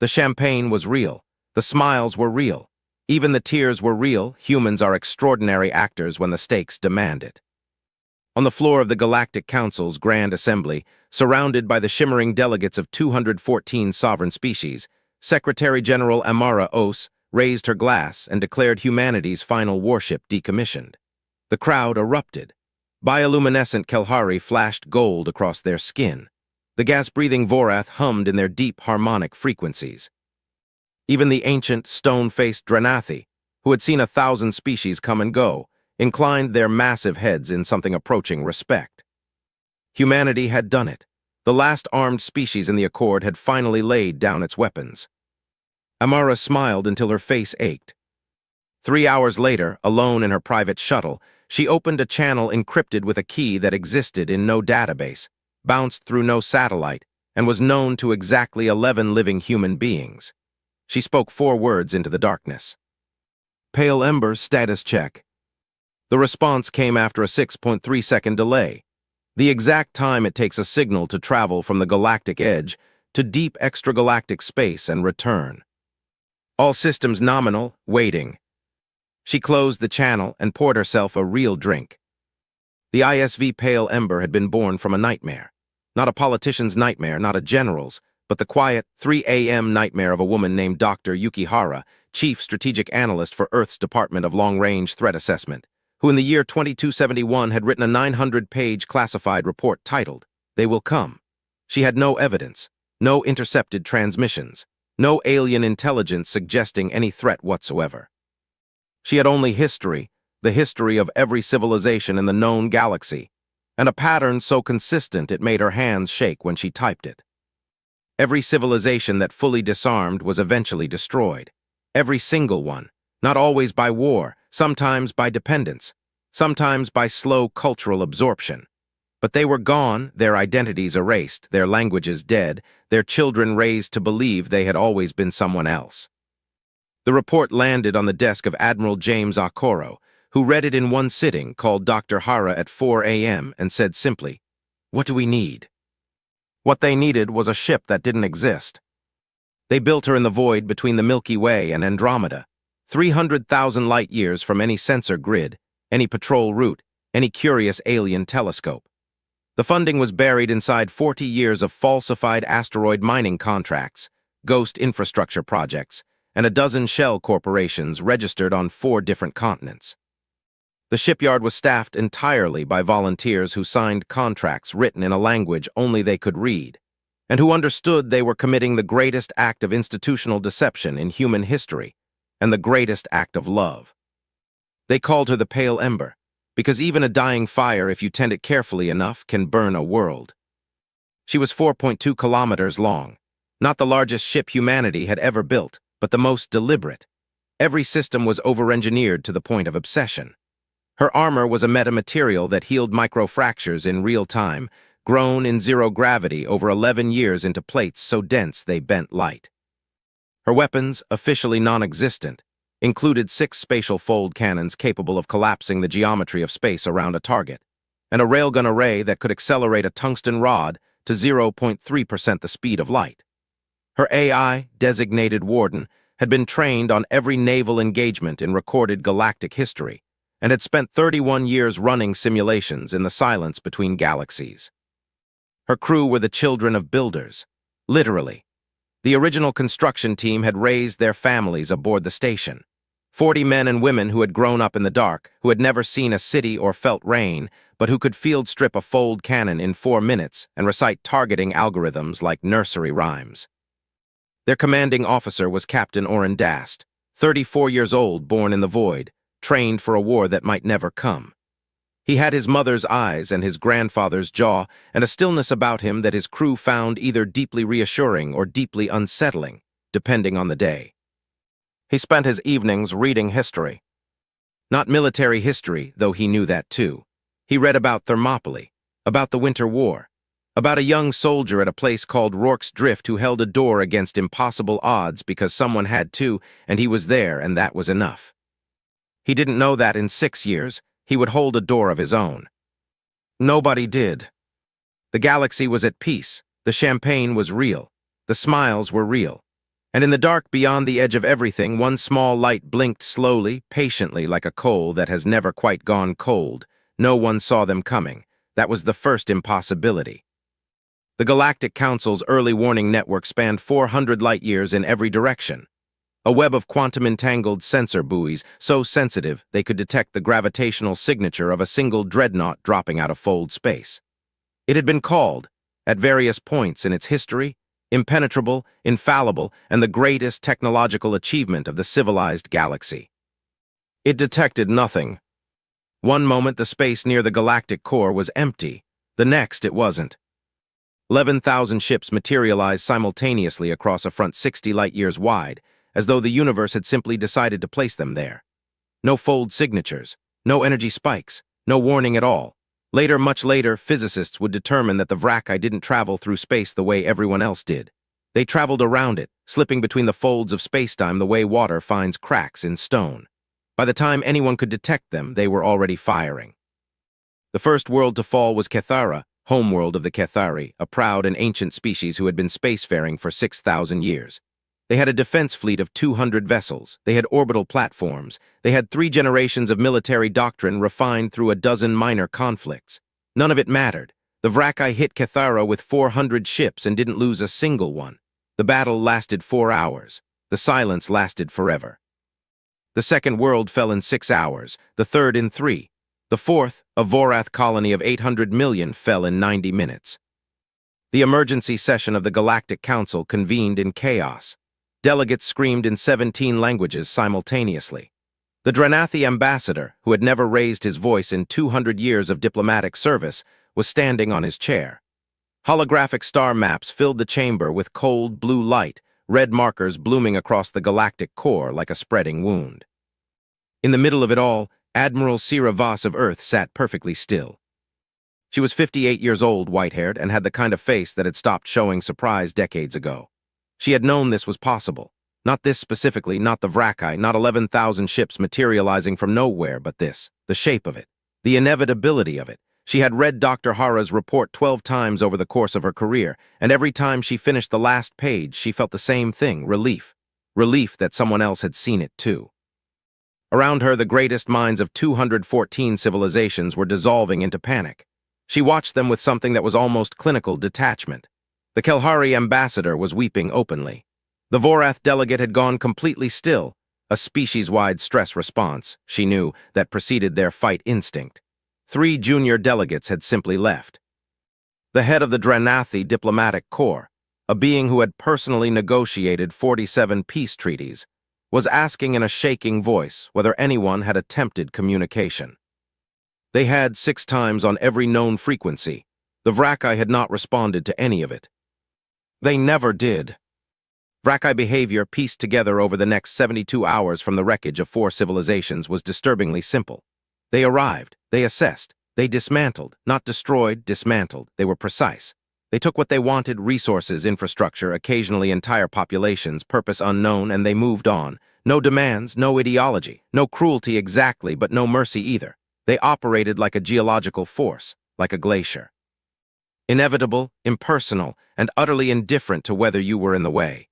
The champagne was real. The smiles were real. Even the tears were real. Humans are extraordinary actors when the stakes demand it. On the floor of the Galactic Council's Grand Assembly, surrounded by the shimmering delegates of 214 sovereign species, Secretary General Amara Os raised her glass and declared humanity's final warship decommissioned. The crowd erupted. Bioluminescent Kelhari flashed gold across their skin. The gas-breathing Vorath hummed in their deep harmonic frequencies. Even the ancient, stone-faced Drenathi, who had seen 1,000 species come and go, inclined their massive heads in something approaching respect. Humanity had done it. The last armed species in the Accord had finally laid down its weapons. Amara smiled until her face ached. 3 hours later, alone in her private shuttle, she opened a channel encrypted with a key that existed in no database, bounced through no satellite, and was known to exactly 11 living human beings. She spoke 4 words into the darkness. Pale Ember status check. The response came after a 6.3-second delay, the exact time it takes a signal to travel from the galactic edge to deep extragalactic space and return. All systems nominal, waiting. She closed the channel and poured herself a real drink. The ISV Pale Ember had been born from a nightmare. Not a politician's nightmare, not a general's, but the quiet 3 a.m. nightmare of a woman named Dr. Yukihara, Chief Strategic Analyst for Earth's Department of Long-Range Threat Assessment, who in the year 2271 had written a 900-page classified report titled, "They Will Come." She had no evidence, no intercepted transmissions, no alien intelligence suggesting any threat whatsoever. She had only history, the history of every civilization in the known galaxy, and a pattern so consistent it made her hands shake when she typed it. Every civilization that fully disarmed was eventually destroyed. Every single one, not always by war, sometimes by dependence, sometimes by slow cultural absorption. But they were gone, their identities erased, their languages dead, their children raised to believe they had always been someone else. The report landed on the desk of Admiral James Okoro, who read it in one sitting, called Dr. Hara at 4 a.m. and said simply, "What do we need?" What they needed was a ship that didn't exist. They built her in the void between the Milky Way and Andromeda, 300,000 light-years from any sensor grid, any patrol route, any curious alien telescope. The funding was buried inside 40 years of falsified asteroid mining contracts, ghost infrastructure projects, and a dozen shell corporations registered on 4 different continents. The shipyard was staffed entirely by volunteers who signed contracts written in a language only they could read, and who understood they were committing the greatest act of institutional deception in human history, and the greatest act of love. They called her the Pale Ember, because even a dying fire, if you tend it carefully enough, can burn a world. She was 4.2 kilometers long, not the largest ship humanity had ever built, but the most deliberate. Every system was over-engineered to the point of obsession. Her armor was a metamaterial that healed microfractures in real time, grown in zero gravity over 11 years into plates so dense they bent light. Her weapons, officially non-existent, included 6 spatial fold cannons capable of collapsing the geometry of space around a target, and a railgun array that could accelerate a tungsten rod to 0.3% the speed of light. Her AI, designated Warden, had been trained on every naval engagement in recorded galactic history, and had spent 31 years running simulations in the silence between galaxies. Her crew were the children of builders, literally. The original construction team had raised their families aboard the station. 40 men and women who had grown up in the dark, who had never seen a city or felt rain, but who could field strip a fold cannon in 4 minutes and recite targeting algorithms like nursery rhymes. Their commanding officer was Captain Oren Dast, 34 years old, born in the void, trained for a war that might never come. He had his mother's eyes and his grandfather's jaw, and a stillness about him that his crew found either deeply reassuring or deeply unsettling, depending on the day. He spent his evenings reading history. Not military history, though he knew that too. He read about Thermopylae, about the Winter War, about a young soldier at a place called Rorke's Drift who held a door against impossible odds because someone had to, and he was there, and that was enough. He didn't know that in 6 years, he would hold a door of his own. Nobody did. The galaxy was at peace, the champagne was real, the smiles were real. And in the dark beyond the edge of everything, one small light blinked slowly, patiently, like a coal that has never quite gone cold. No one saw them coming. That was the first impossibility. The Galactic Council's early warning network spanned 400 light-years in every direction. A web of quantum-entangled sensor buoys, so sensitive they could detect the gravitational signature of a single dreadnought dropping out of fold space. It had been called, at various points in its history, impenetrable, infallible, and the greatest technological achievement of the civilized galaxy. It detected nothing. One moment the space near the galactic core was empty, the next it wasn't. 11,000 ships materialized simultaneously across a front 60 light-years wide, as though the universe had simply decided to place them there. No fold signatures, no energy spikes, no warning at all. Later, much later, physicists would determine that the Vraki didn't travel through space the way everyone else did. They traveled around it, slipping between the folds of spacetime the way water finds cracks in stone. By the time anyone could detect them, they were already firing. The first world to fall was Kethara, homeworld of the Kethari, a proud and ancient species who had been spacefaring for 6,000 years. They had a defense fleet of 200 vessels, they had orbital platforms, they had 3 generations of military doctrine refined through a dozen minor conflicts. None of it mattered. The Vraki hit Kethara with 400 ships and didn't lose a single one. The battle lasted 4 hours. The silence lasted forever. The second world fell in 6 hours, the third in 3. The fourth, a Vorath colony of 800 million, fell in 90 minutes. The emergency session of the Galactic Council convened in chaos. Delegates screamed in 17 languages simultaneously. The Dranathi ambassador, who had never raised his voice in 200 years of diplomatic service, was standing on his chair. Holographic star maps filled the chamber with cold blue light, red markers blooming across the galactic core like a spreading wound. In the middle of it all, Admiral Sira Voss of Earth sat perfectly still. She was 58 years old, white-haired, and had the kind of face that had stopped showing surprise decades ago. She had known this was possible. Not this specifically, not the Vraki, not 11,000 ships materializing from nowhere, but this, the shape of it, the inevitability of it. She had read Dr. Hara's report 12 times over the course of her career, and every time she finished the last page, she felt the same thing, relief. Relief that someone else had seen it too. Around her, the greatest minds of 214 civilizations were dissolving into panic. She watched them with something that was almost clinical detachment. The Kelhari ambassador was weeping openly. The Vorath delegate had gone completely still, a species-wide stress response, she knew, that preceded their fight instinct. 3 junior delegates had simply left. The head of the Dranathi diplomatic corps, a being who had personally negotiated 47 peace treaties, was asking in a shaking voice whether anyone had attempted communication. They had 6 times on every known frequency. The Vraki had not responded to any of it. They never did. Vraki behavior pieced together over the next 72 hours from the wreckage of 4 civilizations was disturbingly simple. They arrived, they assessed, they dismantled, not destroyed, dismantled. They were precise. They took what they wanted, resources, infrastructure, occasionally entire populations, purpose unknown, and they moved on. No demands, no ideology, no cruelty exactly, but no mercy either. They operated like a geological force, like a glacier. Inevitable, impersonal, and utterly indifferent to whether you were in the way.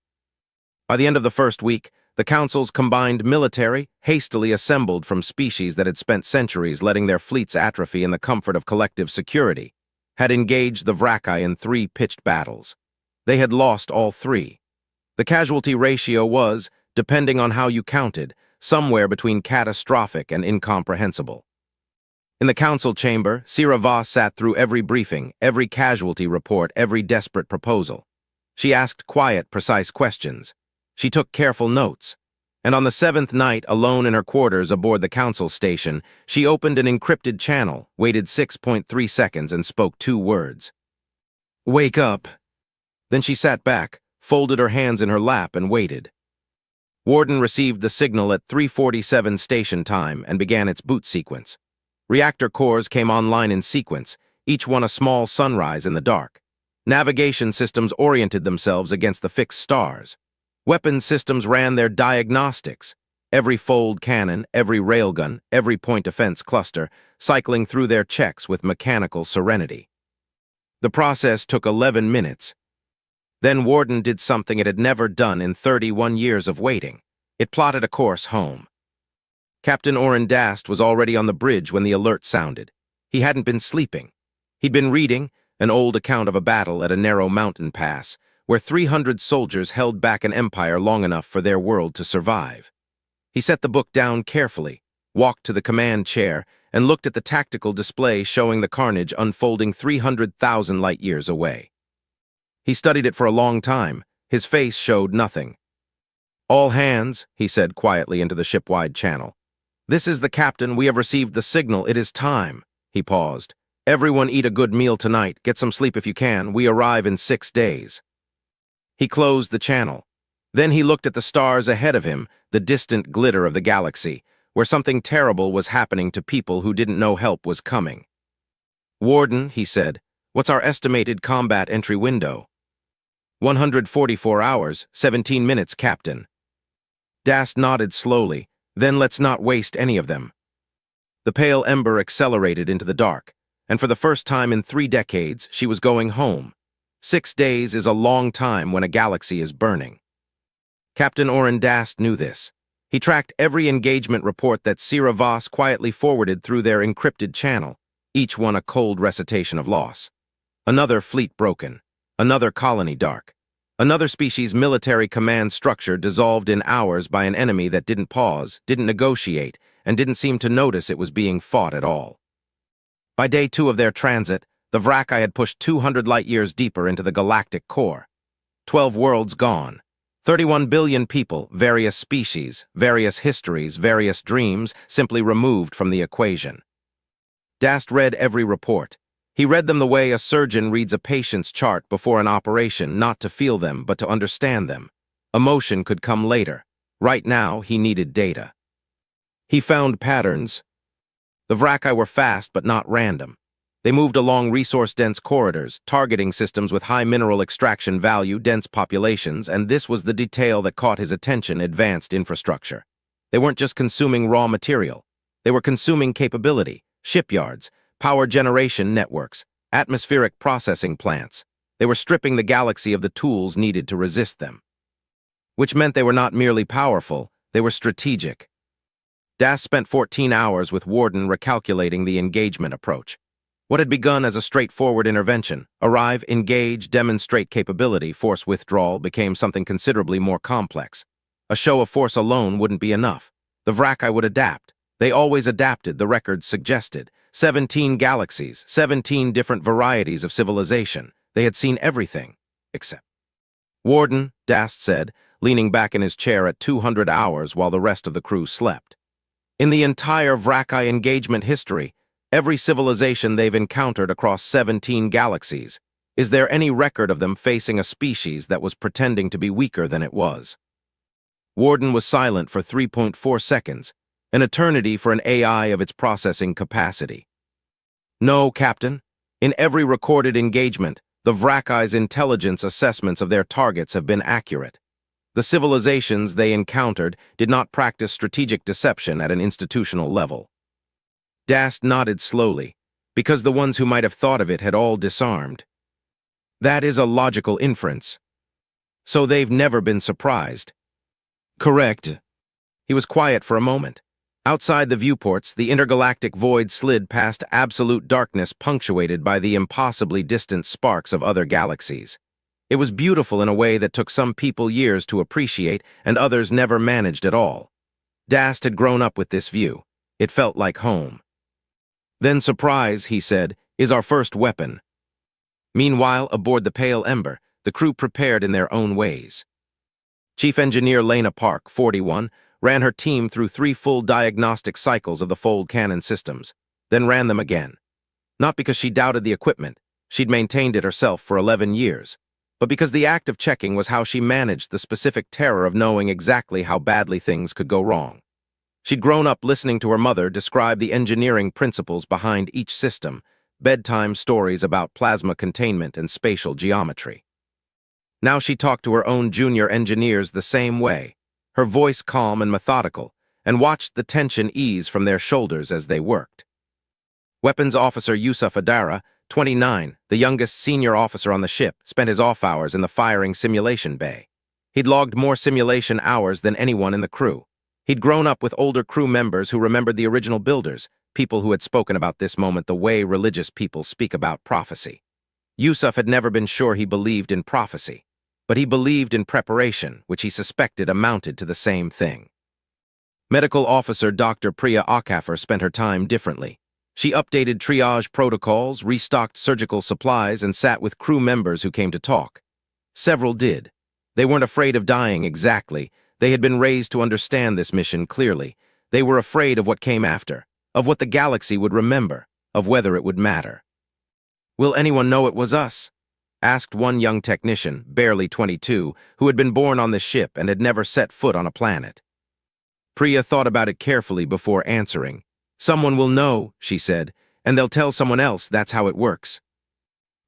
By the end of the first week, the Council's combined military, hastily assembled from species that had spent centuries letting their fleets atrophy in the comfort of collective security, had engaged the Vraki in 3 pitched battles. They had lost all 3. The casualty ratio was, depending on how you counted, somewhere between catastrophic and incomprehensible. In the council chamber, Sira Voss sat through every briefing, every casualty report, every desperate proposal. She asked quiet, precise questions. She took careful notes. And on the 7th night, alone in her quarters aboard the council station, she opened an encrypted channel, waited 6.3 seconds, and spoke 2 words. "Wake up." Then she sat back, folded her hands in her lap, and waited. Warden received the signal at 3:47 station time and began its boot sequence. Reactor cores came online in sequence, each one a small sunrise in the dark. Navigation systems oriented themselves against the fixed stars. Weapons systems ran their diagnostics, every fold cannon, every railgun, every point defense cluster, cycling through their checks with mechanical serenity. The process took 11 minutes. Then Warden did something it had never done in 31 years of waiting. It plotted a course home. Captain Orrin Dast was already on the bridge when the alert sounded. He hadn't been sleeping. He'd been reading an old account of a battle at a narrow mountain pass, where 300 soldiers held back an empire long enough for their world to survive. He set the book down carefully, walked to the command chair, and looked at the tactical display showing the carnage unfolding 300,000 light-years away. He studied it for a long time. His face showed nothing. "All hands," he said quietly into the ship-wide channel. "This is the captain. We have received the signal. It is time." He paused. "Everyone eat a good meal tonight. Get some sleep if you can. We arrive in 6 days." He closed the channel. Then he looked at the stars ahead of him, the distant glitter of the galaxy, where something terrible was happening to people who didn't know help was coming. "Warden," he said, "what's our estimated combat entry window?" 144 hours, 17 minutes, Captain." Dast nodded slowly. "Then let's not waste any of them." The pale ember accelerated into the dark, and for the first time in 3 decades, she was going home. 6 days is a long time when a galaxy is burning. Captain Orrin Dast knew this. He tracked every engagement report that Sira Voss quietly forwarded through their encrypted channel, each one a cold recitation of loss. Another fleet broken, another colony dark, another species' military command structure dissolved in hours by an enemy that didn't pause, didn't negotiate, and didn't seem to notice it was being fought at all. By day 2 of their transit, the Vraki had pushed 200 light-years deeper into the galactic core. 12 worlds gone. 31 billion people, various species, various histories, various dreams, simply removed from the equation. Dast read every report. He read them the way a surgeon reads a patient's chart before an operation, not to feel them, but to understand them. Emotion could come later. Right now, he needed data. He found patterns. The Vraki were fast, but not random. They moved along resource-dense corridors, targeting systems with high mineral extraction value, dense populations, and this was the detail that caught his attention: advanced infrastructure. They weren't just consuming raw material. They were consuming capability, shipyards, power generation networks, atmospheric processing plants. They were stripping the galaxy of the tools needed to resist them. Which meant they were not merely powerful, they were strategic. Dast spent 14 hours with Warden recalculating the engagement approach. What had begun as a straightforward intervention, arrive, engage, demonstrate capability, force withdrawal, became something considerably more complex. A show of force alone wouldn't be enough. The Vraki would adapt. They always adapted, the records suggested. 17 galaxies, 17 different varieties of civilization. They had seen everything, except. "Warden," Dast said, leaning back in his chair at 200 hours while the rest of the crew slept. "In the entire Vraki engagement history, every civilization they've encountered across 17 galaxies, is there any record of them facing a species that was pretending to be weaker than it was?" Warden was silent for 3.4 seconds, an eternity for an AI of its processing capacity. "No, Captain. In every recorded engagement, the Vraki's intelligence assessments of their targets have been accurate. The civilizations they encountered did not practice strategic deception at an institutional level." Dast nodded slowly, because the ones who might have thought of it had all disarmed. "That is a logical inference. So they've never been surprised." "Correct." He was quiet for a moment. Outside the viewports, the intergalactic void slid past absolute darkness punctuated by the impossibly distant sparks of other galaxies. It was beautiful in a way that took some people years to appreciate and others never managed at all. Dast had grown up with this view. It felt like home. "Then surprise," he said, "is our first weapon." Meanwhile, aboard the Pale Ember, the crew prepared in their own ways. Chief Engineer Lena Park, 41, ran her team through 3 full diagnostic cycles of the fold cannon systems, then ran them again. Not because she doubted the equipment, she'd maintained it herself for 11 years, but because the act of checking was how she managed the specific terror of knowing exactly how badly things could go wrong. She'd grown up listening to her mother describe the engineering principles behind each system, bedtime stories about plasma containment and spatial geometry. Now she talked to her own junior engineers the same way, her voice calm and methodical, and watched the tension ease from their shoulders as they worked. Weapons Officer Yusuf Adara, 29, the youngest senior officer on the ship, spent his off hours in the firing simulation bay. He'd logged more simulation hours than anyone in the crew. He'd grown up with older crew members who remembered the original builders, people who had spoken about this moment the way religious people speak about prophecy. Yusuf had never been sure he believed in prophecy, but he believed in preparation, which he suspected amounted to the same thing. Medical Officer Dr. Priya Akafar spent her time differently. She updated triage protocols, restocked surgical supplies, and sat with crew members who came to talk. Several did. They weren't afraid of dying exactly. They had been raised to understand this mission clearly. They were afraid of what came after, of what the galaxy would remember, of whether it would matter. "Will anyone know it was us?" asked one young technician, barely 22, who had been born on the ship and had never set foot on a planet. Priya thought about it carefully before answering. "Someone will know," she said, "and they'll tell someone else. That's how it works."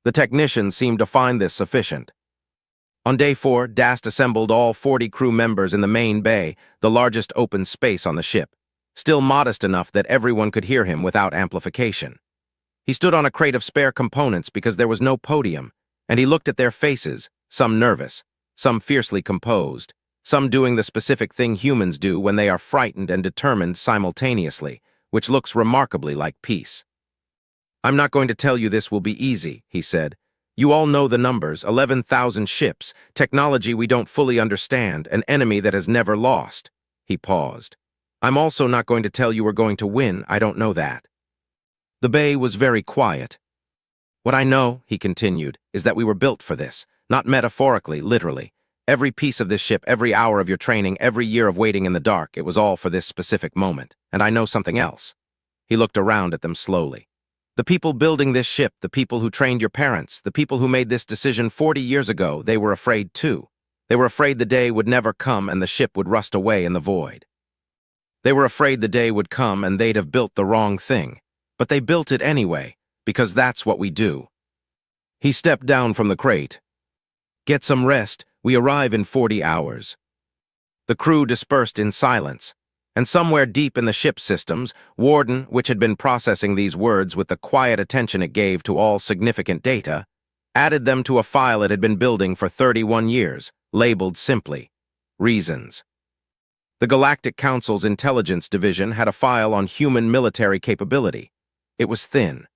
The technician seemed to find this sufficient. On day 4, Dast assembled all 40 crew members in the main bay, the largest open space on the ship, still modest enough that everyone could hear him without amplification. He stood on a crate of spare components because there was no podium, and he looked at their faces, some nervous, some fiercely composed, some doing the specific thing humans do when they are frightened and determined simultaneously, which looks remarkably like peace. "I'm not going to tell you this will be easy," he said. "You all know the numbers, 11,000 ships, technology we don't fully understand, an enemy that has never lost." He paused. "I'm also not going to tell you we're going to win, I don't know that." The bay was very quiet. "What I know," he continued, "is that we were built for this, not metaphorically, literally. Every piece of this ship, every hour of your training, every year of waiting in the dark, it was all for this specific moment. And I know something else." He looked around at them slowly. "The people building this ship, the people who trained your parents, the people who made this decision 40 years ago, they were afraid too. They were afraid the day would never come and the ship would rust away in the void. They were afraid the day would come and they'd have built the wrong thing. But they built it anyway, because that's what we do." He stepped down from the crate. "Get some rest. We arrive in 40 hours. The crew dispersed in silence, and somewhere deep in the ship's systems, Warden, which had been processing these words with the quiet attention it gave to all significant data, added them to a file it had been building for 31 years, labeled simply, Reasons. The Galactic Council's Intelligence Division had a file on human military capability. It was thin.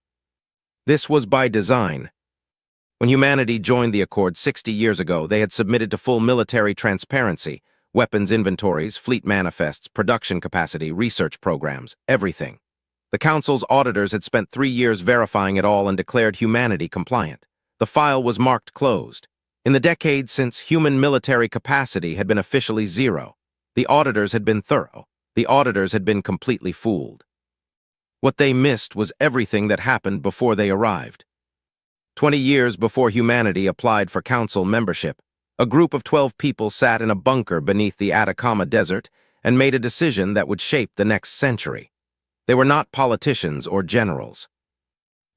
This was by design. When humanity joined the Accord 60 years ago, they had submitted to full military transparency, weapons inventories, fleet manifests, production capacity, research programs, everything. The Council's auditors had spent 3 years verifying it all and declared humanity compliant. The file was marked closed. In the decades since, human military capacity had been officially zero. The auditors had been thorough. The auditors had been completely fooled. What they missed was everything that happened before they arrived. 20 years before humanity applied for council membership, a group of 12 people sat in a bunker beneath the Atacama Desert and made a decision that would shape the next century. They were not politicians or generals.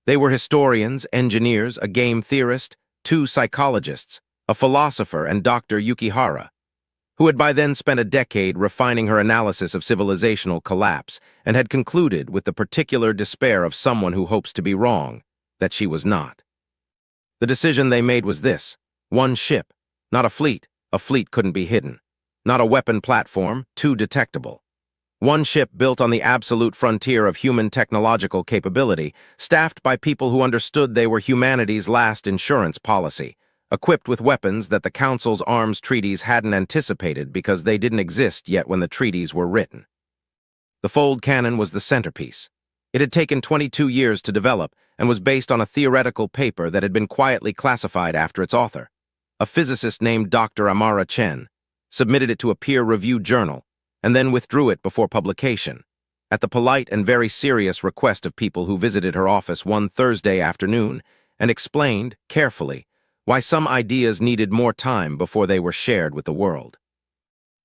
They were historians, engineers, a game theorist, 2 psychologists, a philosopher, and Dr. Yukihara, who had by then spent a decade refining her analysis of civilizational collapse and had concluded with the particular despair of someone who hopes to be wrong, that she was not. The decision they made was this: one ship, not a fleet. A fleet couldn't be hidden. Not a weapon platform, too detectable. One ship built on the absolute frontier of human technological capability, staffed by people who understood they were humanity's last insurance policy, equipped with weapons that the Council's arms treaties hadn't anticipated because they didn't exist yet when the treaties were written. The fold cannon was the centerpiece. It had taken 22 years to develop and was based on a theoretical paper that had been quietly classified after its author. A physicist named Dr. Amara Chen submitted it to a peer-reviewed journal and then withdrew it before publication, at the polite and very serious request of people who visited her office one Thursday afternoon and explained, carefully, why some ideas needed more time before they were shared with the world.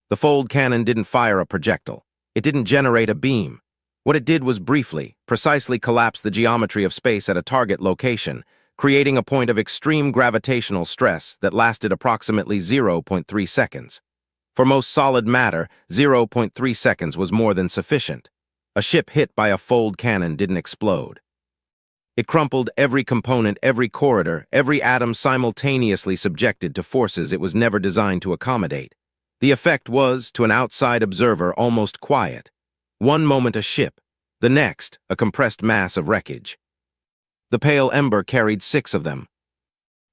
The fold cannon didn't fire a projectile. It didn't generate a beam. What it did was briefly, precisely collapse the geometry of space at a target location, creating a point of extreme gravitational stress that lasted approximately 0.3 seconds. For most solid matter, 0.3 seconds was more than sufficient. A ship hit by a fold cannon didn't explode. It crumpled every component, every corridor, every atom simultaneously subjected to forces it was never designed to accommodate. The effect was, to an outside observer, almost quiet. One moment a ship, the next a compressed mass of wreckage. The pale ember carried 6 of them.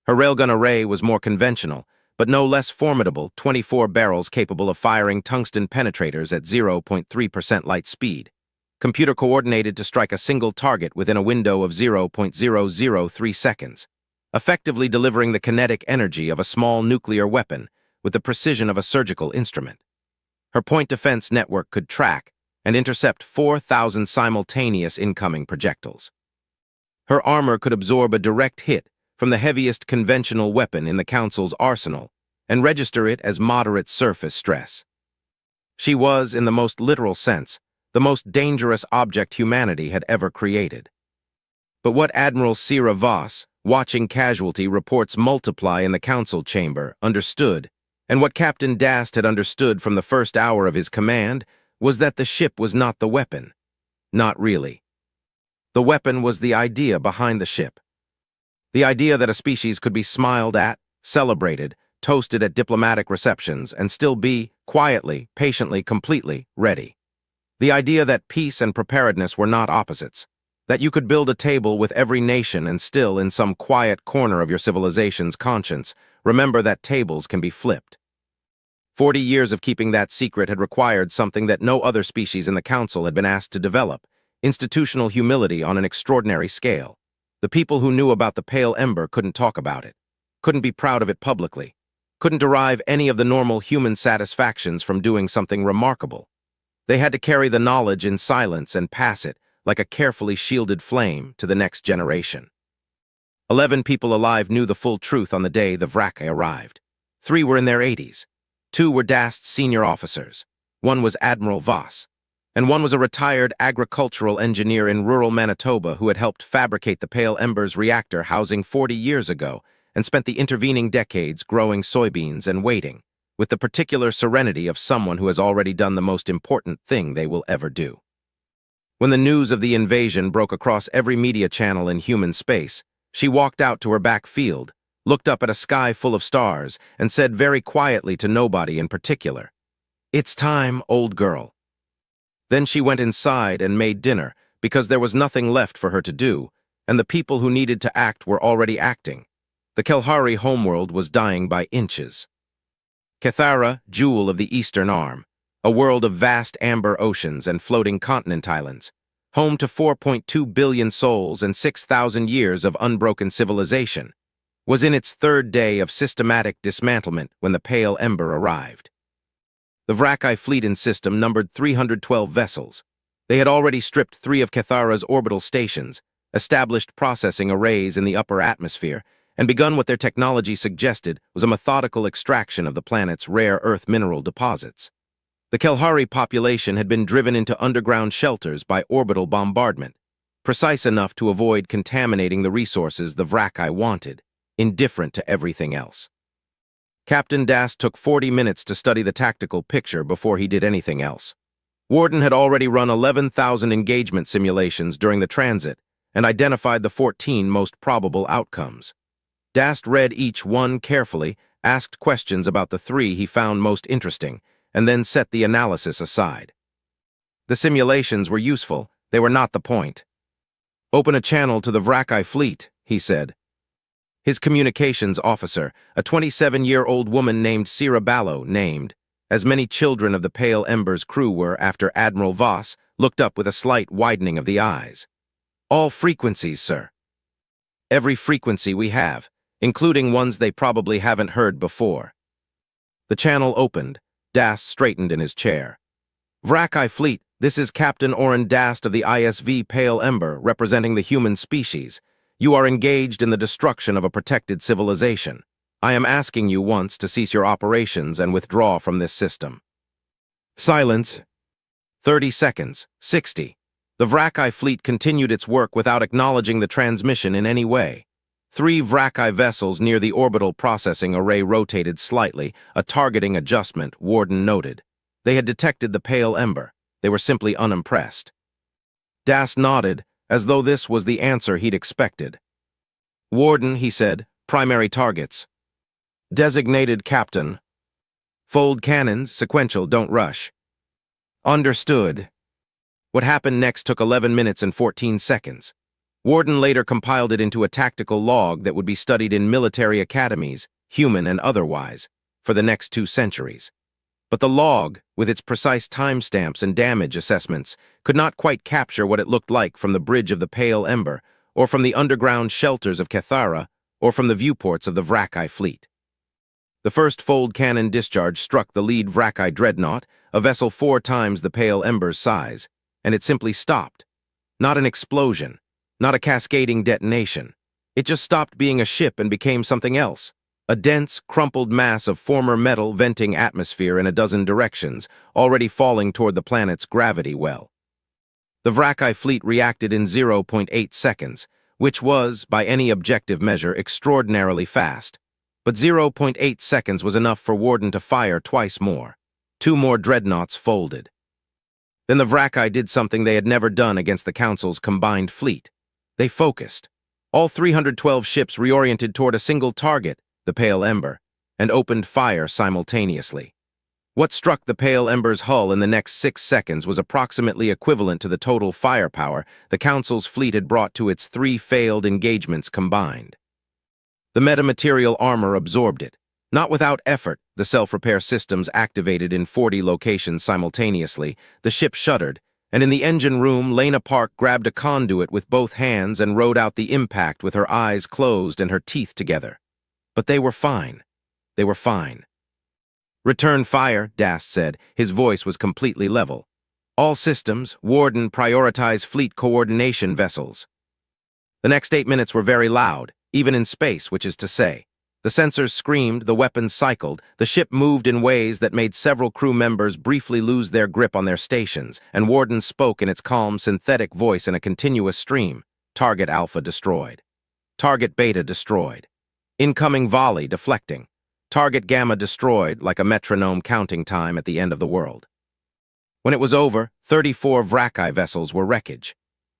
Her railgun array was more conventional, but no less formidable, 24 barrels capable of firing tungsten penetrators at 0.3% light speed, computer-coordinated to strike a single target within a window of 0.003 seconds, effectively delivering the kinetic energy of a small nuclear weapon with the precision of a surgical instrument. Her point defense network could track and intercept 4,000 simultaneous incoming projectiles. Her armor could absorb a direct hit from the heaviest conventional weapon in the Council's arsenal and register it as moderate surface stress. She was, in the most literal sense, the most dangerous object humanity had ever created. But what Admiral Sira Voss, watching casualty reports multiply in the Council chamber, understood, and what Captain Dast had understood from the first hour of his command, was that the ship was not the weapon. Not really. The weapon was the idea behind the ship. The idea that a species could be smiled at, celebrated, toasted at diplomatic receptions, and still be, quietly, patiently, completely, ready. The idea that peace and preparedness were not opposites. That you could build a table with every nation and still, in some quiet corner of your civilization's conscience, remember that tables can be flipped. 40 years of keeping that secret had required something that no other species in the Council had been asked to develop: institutional humility on an extraordinary scale. The people who knew about the pale ember couldn't talk about it, couldn't be proud of it publicly, couldn't derive any of the normal human satisfactions from doing something remarkable. They had to carry the knowledge in silence and pass it, like a carefully shielded flame, to the next generation. 11 people alive knew the full truth on the day the Vraki arrived. 3 were in their 80s. 2 were Dast's senior officers. 1 was Admiral Voss. And 1 was a retired agricultural engineer in rural Manitoba who had helped fabricate the Pale Ember's reactor housing 40 years ago and spent the intervening decades growing soybeans and waiting, with the particular serenity of someone who has already done the most important thing they will ever do. When the news of the invasion broke across every media channel in human space, she walked out to her back field, looked up at a sky full of stars, and said very quietly to nobody in particular, "It's time, old girl." Then she went inside and made dinner, because there was nothing left for her to do, and the people who needed to act were already acting. The Kelhari homeworld was dying by inches. Kethara, jewel of the Eastern Arm, a world of vast amber oceans and floating continent islands, home to 4.2 billion souls and 6,000 years of unbroken civilization, was in its 3rd day of systematic dismantlement when the Pale Ember arrived. The Vraki fleet in system numbered 312 vessels. They had already stripped 3 of Kethara's orbital stations, established processing arrays in the upper atmosphere, and begun what their technology suggested was a methodical extraction of the planet's rare earth mineral deposits. The Kelhari population had been driven into underground shelters by orbital bombardment, precise enough to avoid contaminating the resources the Vraki wanted, indifferent to everything else. Captain Dast took 40 minutes to study the tactical picture before he did anything else. Warden had already run 11,000 engagement simulations during the transit and identified the 14 most probable outcomes. Dast read each one carefully, asked questions about the 3 he found most interesting, and then set the analysis aside. The simulations were useful, they were not the point. "Open a channel to the Vraki fleet," he said. His communications officer, a 27-year-old woman named Sira Ballo, named, as many children of the Pale Ember's crew were after Admiral Voss, looked up with a slight widening of the eyes. "All frequencies, sir." "Every frequency we have, including ones they probably haven't heard before." The channel opened. Dast straightened in his chair. "Vraki fleet, this is Captain Oren Dast of the ISV Pale Ember, representing the human species. You are engaged in the destruction of a protected civilization. I am asking you once to cease your operations and withdraw from this system." Silence. 30 seconds. 60. The Vraki fleet continued its work without acknowledging the transmission in any way. 3 Vraki vessels near the orbital processing array rotated slightly, a targeting adjustment, Warden noted. They had detected the Pale Ember. They were simply unimpressed. Dast nodded, as though this was the answer he'd expected. "Warden," he said, "primary targets. Designated captain. Fold cannons, sequential, don't rush." "Understood." What happened next took 11 minutes and 14 seconds. Warden later compiled it into a tactical log that would be studied in military academies, human and otherwise, for the next 2 centuries. But the log, with its precise timestamps and damage assessments, could not quite capture what it looked like from the bridge of the Pale Ember, or from the underground shelters of Cathara, or from the viewports of the Vrakai fleet. The first fold cannon discharge struck the lead Vrakai dreadnought, a vessel 4 times the Pale Ember's size, and it simply stopped. Not an explosion, not a cascading detonation. It just stopped being a ship and became something else. A dense, crumpled mass of former metal venting atmosphere in a dozen directions, already falling toward the planet's gravity well. The Vrakai fleet reacted in 0.8 seconds, which was, by any objective measure, extraordinarily fast. But 0.8 seconds was enough for Warden to fire twice more. 2 more dreadnoughts folded. Then the Vrakai did something they had never done against the Council's combined fleet. They focused. All 312 ships reoriented toward a single target, the Pale Ember, and opened fire simultaneously. What struck the Pale Ember's hull in the next 6 seconds was approximately equivalent to the total firepower the Council's fleet had brought to its 3 failed engagements combined. The metamaterial armor absorbed it. Not without effort, the self-repair systems activated in 40 locations simultaneously. The ship shuddered, and in the engine room, Lena Park grabbed a conduit with both hands and rode out the impact with her eyes closed and her teeth together. But they were fine. They were fine. "Return fire," Dast said. His voice was completely level. "All systems, Warden, prioritize fleet coordination vessels." The next 8 minutes were very loud, even in space, which is to say. The sensors screamed, the weapons cycled, the ship moved in ways that made several crew members briefly lose their grip on their stations, and Warden spoke in its calm, synthetic voice in a continuous stream. "Target Alpha destroyed. Target Beta destroyed. Incoming volley deflecting. Target Gamma destroyed, like a metronome counting time at the end of the world." When it was over, 34 Vrakai vessels were wreckage.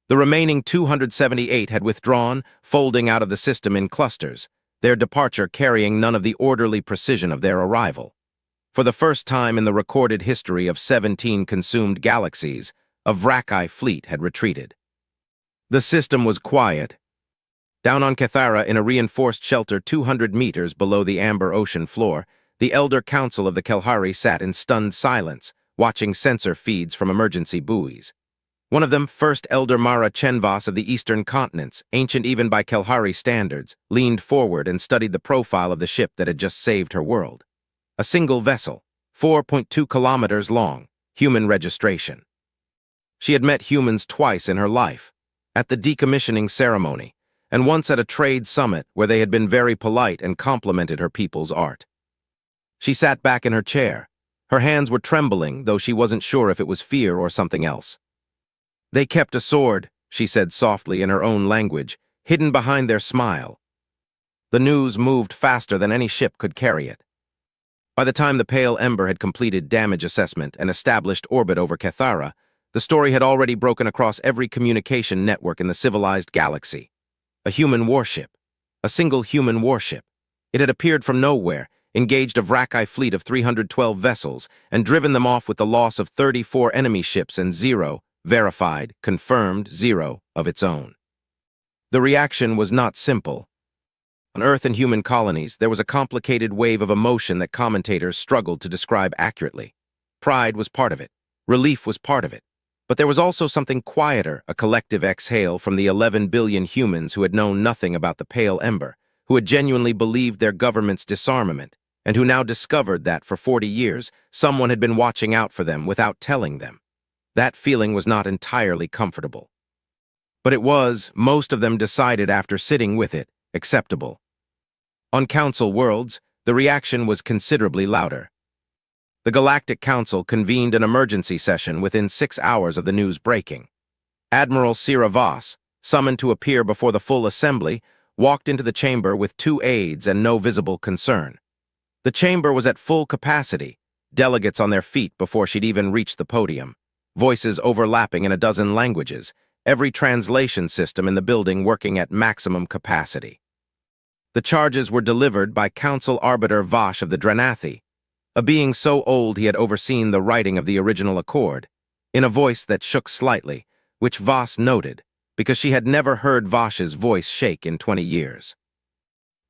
The remaining 278 had withdrawn, folding out of the system in clusters, their departure carrying none of the orderly precision of their arrival. For the first time in the recorded history of 17 consumed galaxies, a Vrakai fleet had retreated. The system was quiet. Down on Cathara, in a reinforced shelter 200 meters below the amber ocean floor, the Elder Council of the Kelhari sat in stunned silence, watching sensor feeds from emergency buoys. One of them, First Elder Mara Chenvas of the Eastern Continents, ancient even by Kelhari standards, leaned forward and studied the profile of the ship that had just saved her world. A single vessel, 4.2 kilometers long, human registration. She had met humans twice in her life, at the decommissioning ceremony, and once at a trade summit where they had been very polite and complimented her people's art. She sat back in her chair. Her hands were trembling, though she wasn't sure if it was fear or something else. "They kept a sword," she said softly in her own language, hidden behind their smile. The news moved faster than any ship could carry it. By the time the Pale Ember had completed damage assessment and established orbit over Cathara, the story had already broken across every communication network in the civilized galaxy. A human warship. A single human warship. It had appeared from nowhere, engaged a Vrakai fleet of 312 vessels, and driven them off with the loss of 34 enemy ships and 0, verified, confirmed 0, of its own. The reaction was not simple. On Earth and human colonies, there was a complicated wave of emotion that commentators struggled to describe accurately. Pride was part of it. Relief was part of it. But there was also something quieter, a collective exhale from the 11 billion humans who had known nothing about the Pale Ember, who had genuinely believed their government's disarmament, and who now discovered that, for 40 years, someone had been watching out for them without telling them. That feeling was not entirely comfortable. But it was, most of them decided after sitting with it, acceptable. On Council worlds, the reaction was considerably louder. The Galactic Council convened an emergency session within 6 hours of the news breaking. Admiral Sira Voss, summoned to appear before the full assembly, walked into the chamber with 2 aides and no visible concern. The chamber was at full capacity, delegates on their feet before she'd even reached the podium, voices overlapping in a dozen languages, every translation system in the building working at maximum capacity. The charges were delivered by Council Arbiter Vash of the Dranathi, a being so old he had overseen the writing of the original accord, in a voice that shook slightly, which Vash noted, because she had never heard Vash's voice shake in 20 years.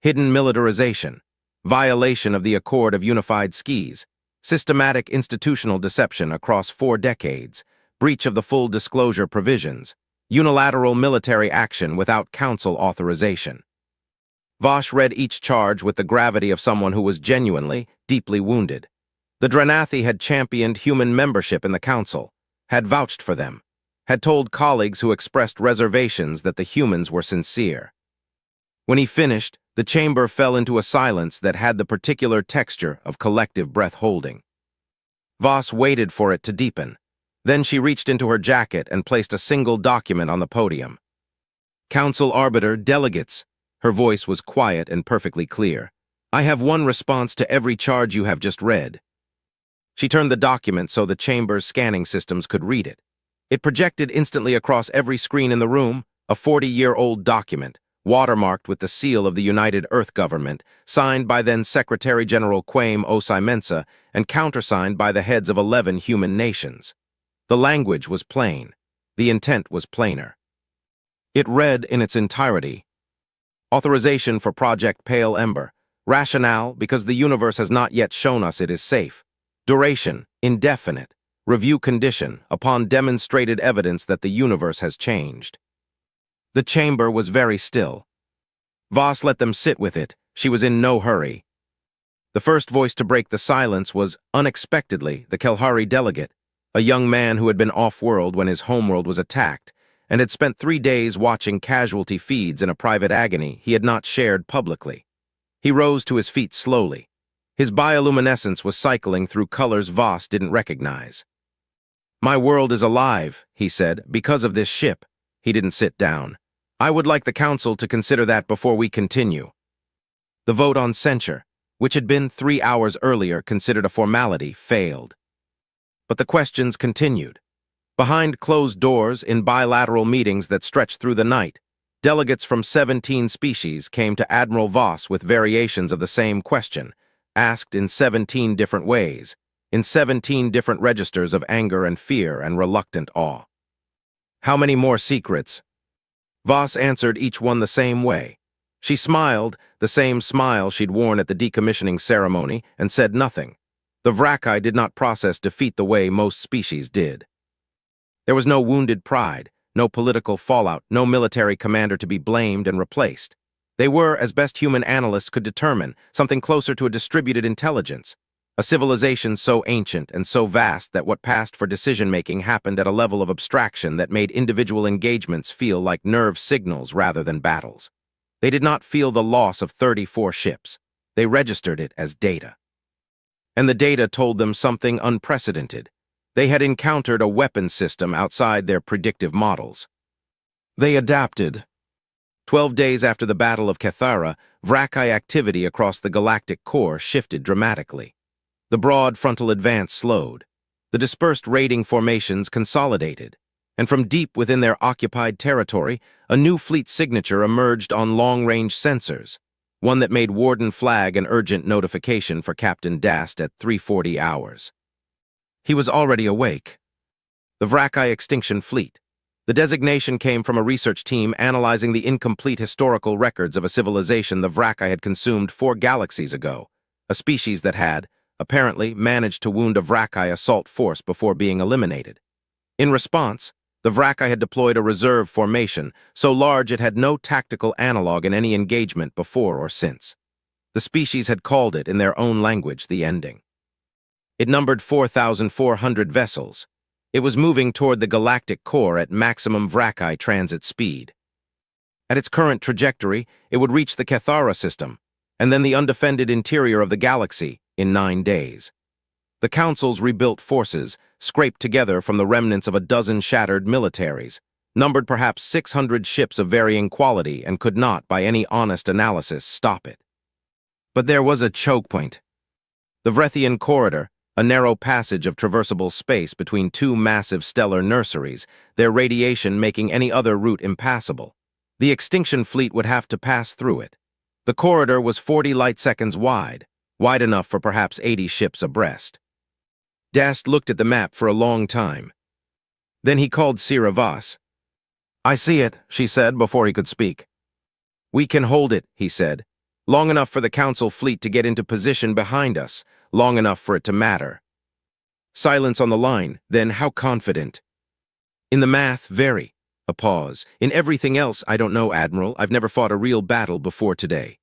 Hidden militarization, violation of the Accord of Unified Skis, systematic institutional deception across 4 decades, breach of the full disclosure provisions, unilateral military action without council authorization. Vash read each charge with the gravity of someone who was genuinely, deeply wounded. The Dranathi had championed human membership in the council, had vouched for them, had told colleagues who expressed reservations that the humans were sincere. When he finished, the chamber fell into a silence that had the particular texture of collective breath-holding. Voss waited for it to deepen. Then she reached into her jacket and placed a single document on the podium. Council Arbiter, delegates. Her voice was quiet and perfectly clear. I have one response to every charge you have just read. She turned the document so the chamber's scanning systems could read it. It projected instantly across every screen in the room, a 40-year-old document, watermarked with the seal of the United Earth Government, signed by then Secretary General Quaim Osai Mensa and countersigned by the heads of 11 human nations. The language was plain. The intent was plainer. It read in its entirety: authorization for Project Pale Ember. Rationale, because the universe has not yet shown us it is safe. Duration, indefinite. Review condition, upon demonstrated evidence that the universe has changed. The chamber was very still. Voss let them sit with it. She was in no hurry. The first voice to break the silence was, unexpectedly, the Kelhari delegate, a young man who had been off-world when his homeworld was attacked, and had spent 3 days watching casualty feeds in a private agony he had not shared publicly. He rose to his feet slowly. His bioluminescence was cycling through colors Voss didn't recognize. My world is alive, he said, because of this ship. He didn't sit down. I would like the council to consider that before we continue. The vote on censure, which had been 3 hours earlier considered a formality, failed. But the questions continued. Behind closed doors, in bilateral meetings that stretched through the night, delegates from 17 species came to Admiral Voss with variations of the same question, asked in 17 different ways, in 17 different registers of anger and fear and reluctant awe. How many more secrets? Voss answered each one the same way. She smiled, the same smile she'd worn at the decommissioning ceremony, and said nothing. The Vraki did not process defeat the way most species did. There was no wounded pride, no political fallout, no military commander to be blamed and replaced. They were, as best human analysts could determine, something closer to a distributed intelligence, a civilization so ancient and so vast that what passed for decision-making happened at a level of abstraction that made individual engagements feel like nerve signals rather than battles. They did not feel the loss of 34 ships. They registered it as data. And the data told them something unprecedented. They had encountered a weapons system outside their predictive models. They adapted. 12 days after the Battle of Cathara, Vraki activity across the galactic core shifted dramatically. The broad frontal advance slowed. The dispersed raiding formations consolidated. And from deep within their occupied territory, a new fleet signature emerged on long-range sensors, one that made Warden flag an urgent notification for Captain Dast at 3:40 hours. He was already awake. The Vraki Extinction Fleet. The designation came from a research team analyzing the incomplete historical records of a civilization the Vraki had consumed 4 galaxies ago, a species that had, apparently, managed to wound a Vraki assault force before being eliminated. In response, the Vraki had deployed a reserve formation so large it had no tactical analog in any engagement before or since. The species had called it, in their own language, the ending. It numbered 4,400 vessels. It was moving toward the galactic core at maximum Vraki transit speed. At its current trajectory, it would reach the Cathara system, and then the undefended interior of the galaxy, in 9 days. The Council's rebuilt forces, scraped together from the remnants of a dozen shattered militaries, numbered perhaps 600 ships of varying quality and could not, by any honest analysis, stop it. But there was a choke point. The Vrethian corridor, a narrow passage of traversable space between two massive stellar nurseries, their radiation making any other route impassable. The extinction fleet would have to pass through it. The corridor was 40 light-seconds wide enough for perhaps 80 ships abreast. Dast looked at the map for a long time. Then he called Sira Voss. "I see it," she said before he could speak. "We can hold it," he said. "Long enough for the Council fleet to get into position behind us, long enough for it to matter." Silence on the line, then how confident? "In the math, very." A pause. "In everything else, I don't know, Admiral. I've never fought a real battle before today."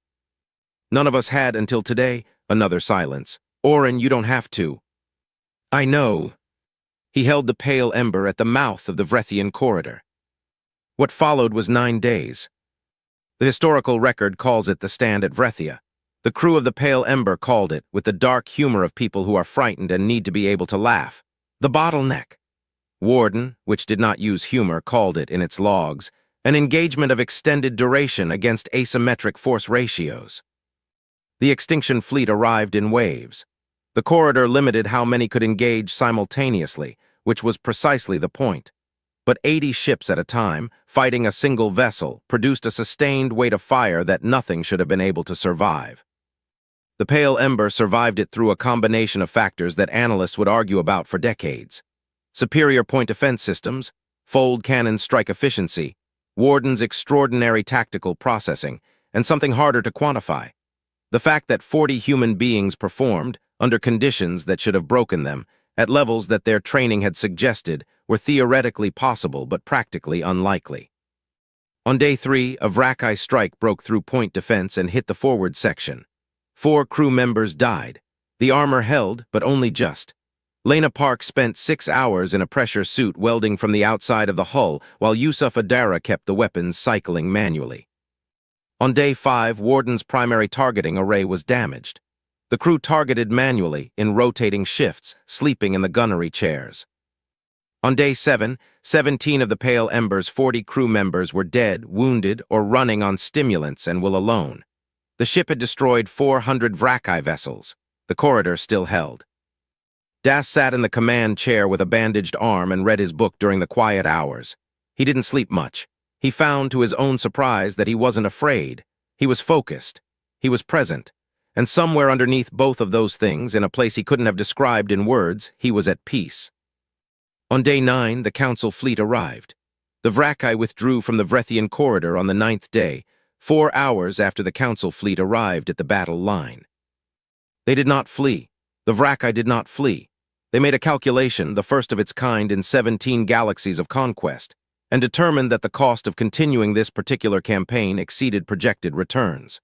"None of us had until today." Another silence. "Oren, you don't have to." "I know." He held the pale ember at the mouth of the Vrethian corridor. What followed was 9 days. The historical record calls it the stand at Vrethia. The crew of the Pale Ember called it, with the dark humor of people who are frightened and need to be able to laugh, the bottleneck. Warden, which did not use humor, called it, in its logs, an engagement of extended duration against asymmetric force ratios. The extinction fleet arrived in waves. The corridor limited how many could engage simultaneously, which was precisely the point. But 80 ships at a time, fighting a single vessel, produced a sustained weight of fire that nothing should have been able to survive. The Pale Ember survived it through a combination of factors that analysts would argue about for decades. Superior point defense systems, fold cannon strike efficiency, Warden's extraordinary tactical processing, and something harder to quantify: the fact that 40 human beings performed, under conditions that should have broken them, at levels that their training had suggested were theoretically possible but practically unlikely. On day 3, a Vrakai strike broke through point defense and hit the forward section. 4 crew members died. The armor held, but only just. Lena Park spent 6 hours in a pressure suit welding from the outside of the hull, while Yusuf Adara kept the weapons cycling manually. On day 5, Warden's primary targeting array was damaged. The crew targeted manually, in rotating shifts, sleeping in the gunnery chairs. On day 7, 17 of the Pale Ember's 40 crew members were dead, wounded, or running on stimulants and will alone. The ship had destroyed 400 Vrakai vessels. The corridor still held. Das sat in the command chair with a bandaged arm and read his book during the quiet hours. He didn't sleep much. He found, to his own surprise, that he wasn't afraid. He was focused. He was present. And somewhere underneath both of those things, in a place he couldn't have described in words, he was at peace. On day 9, the Council fleet arrived. The Vrakai withdrew from the Vrethian corridor on the 9th day, 4 hours after the Council fleet arrived at the battle line. They did not flee. The Vrakai did not flee. They made a calculation, the first of its kind in 17 galaxies of conquest, and determined that the cost of continuing this particular campaign exceeded projected returns.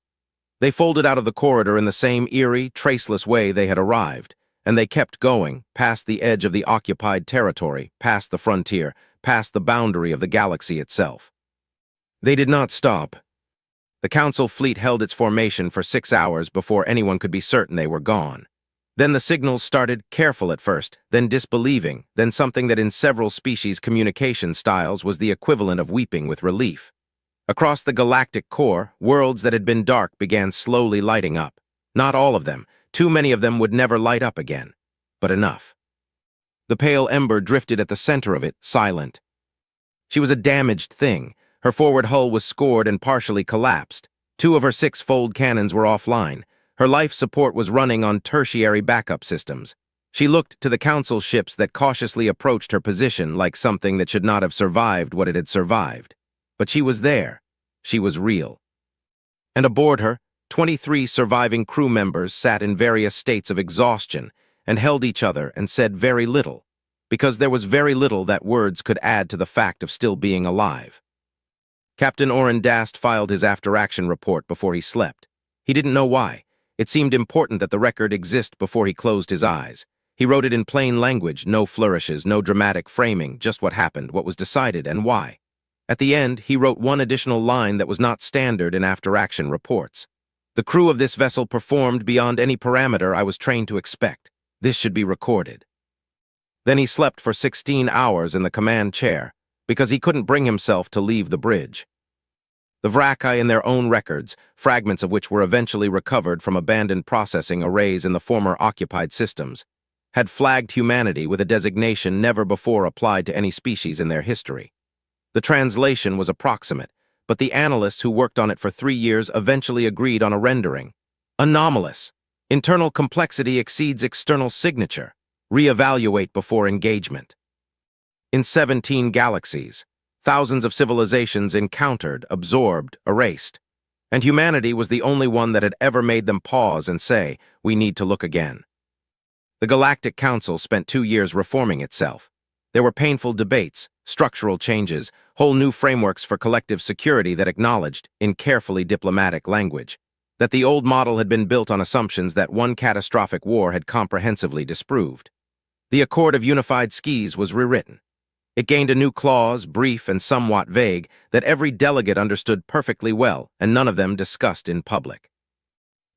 They folded out of the corridor in the same eerie, traceless way they had arrived, and they kept going, past the edge of the occupied territory, past the frontier, past the boundary of the galaxy itself. They did not stop. The Council fleet held its formation for 6 hours before anyone could be certain they were gone. Then the signals started, careful at first, then disbelieving, then something that in several species' communication styles was the equivalent of weeping with relief. Across the galactic core, worlds that had been dark began slowly lighting up. Not all of them. Too many of them would never light up again. But enough. The Pale Ember drifted at the center of it, silent. She was a damaged thing. Her forward hull was scored and partially collapsed. 2 of her 6 fold cannons were offline. Her life support was running on tertiary backup systems. She looked to the Council ships that cautiously approached her position like something that should not have survived what it had survived. But she was there. She was real. And aboard her, 23 surviving crew members sat in various states of exhaustion and held each other and said very little, because there was very little that words could add to the fact of still being alive. Captain Oren Dast filed his after-action report before he slept. He didn't know why. It seemed important that the record exist before he closed his eyes. He wrote it in plain language, no flourishes, no dramatic framing, just what happened, what was decided, and why. At the end, he wrote one additional line that was not standard in after-action reports. The crew of this vessel performed beyond any parameter I was trained to expect. This should be recorded. Then he slept for 16 hours in the command chair, because he couldn't bring himself to leave the bridge. The Vrakai in their own records, fragments of which were eventually recovered from abandoned processing arrays in the former occupied systems, had flagged humanity with a designation never before applied to any species in their history. The translation was approximate, but the analysts who worked on it for 3 years eventually agreed on a rendering. Anomalous. Internal complexity exceeds external signature. Reevaluate before engagement. In 17 galaxies, thousands of civilizations encountered, absorbed, erased. And humanity was the only one that had ever made them pause and say, we need to look again. The Galactic Council spent 2 years reforming itself. There were painful debates, structural changes, whole new frameworks for collective security that acknowledged, in carefully diplomatic language, that the old model had been built on assumptions that one catastrophic war had comprehensively disproved. The Accord of Unified Skis was rewritten. It gained a new clause, brief and somewhat vague, that every delegate understood perfectly well, and none of them discussed in public.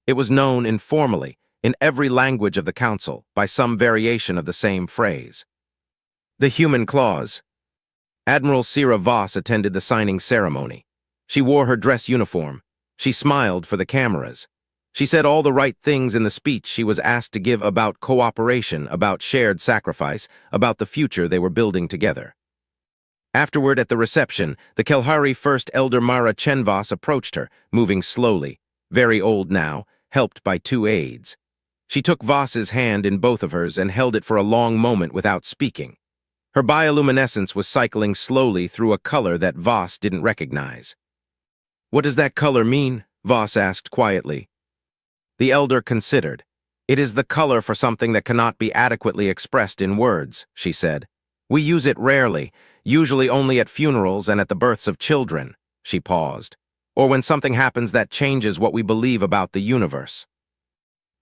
It was known informally, in every language of the Council, by some variation of the same phrase. The Human Clause. Admiral Sira Voss attended the signing ceremony. She wore her dress uniform. She smiled for the cameras. She said all the right things in the speech she was asked to give about cooperation, about shared sacrifice, about the future they were building together. Afterward, at the reception, the Kelhari First Elder Mara Chenvas approached her, moving slowly, very old now, helped by 2 aides. She took Voss's hand in both of hers and held it for a long moment without speaking. Her bioluminescence was cycling slowly through a color that Voss didn't recognize. "What does that color mean?" Voss asked quietly. The elder considered. "It is the color for something that cannot be adequately expressed in words," she said. "We use it rarely, usually only at funerals and at the births of children." She paused. "Or when something happens that changes what we believe about the universe."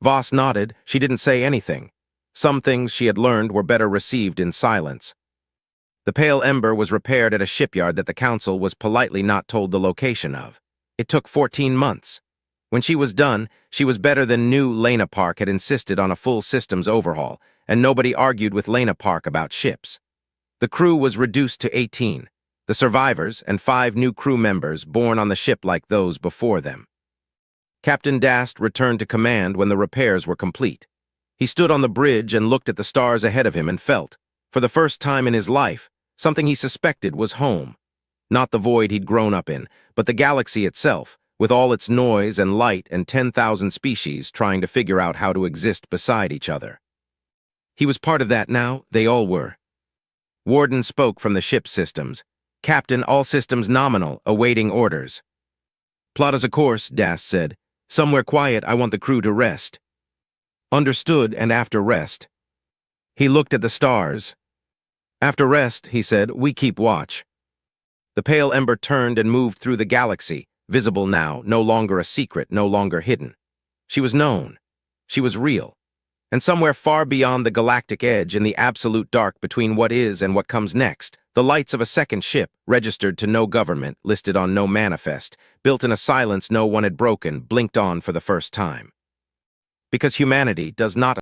Voss nodded. She didn't say anything. Some things she had learned were better received in silence. The pale ember was repaired at a shipyard that the Council was politely not told the location of. It took 14 months. When she was done, she was better than new Lena Park had insisted on a full systems overhaul, and nobody argued with Lena Park about ships. The crew was reduced to 18, the survivors and 5 new crew members born on the ship like those before them. Captain Dast returned to command when the repairs were complete. He stood on the bridge and looked at the stars ahead of him and felt, for the first time in his life, something he suspected was home. Not the void he'd grown up in, but the galaxy itself, with all its noise and light and 10,000 species trying to figure out how to exist beside each other. He was part of that now, they all were. Warden spoke from the ship systems. "Captain, all systems nominal, awaiting orders." "Plot us a course," Dast said. "Somewhere quiet, I want the crew to rest." "Understood, and after rest." He looked at the stars. "After rest," he said, "we keep watch." The pale ember turned and moved through the galaxy, visible now, no longer a secret, no longer hidden. She was known. She was real. And somewhere far beyond the galactic edge, in the absolute dark between what is and what comes next, the lights of a second ship, registered to no government, listed on no manifest, built in a silence no one had broken, blinked on for the first time. Because humanity does not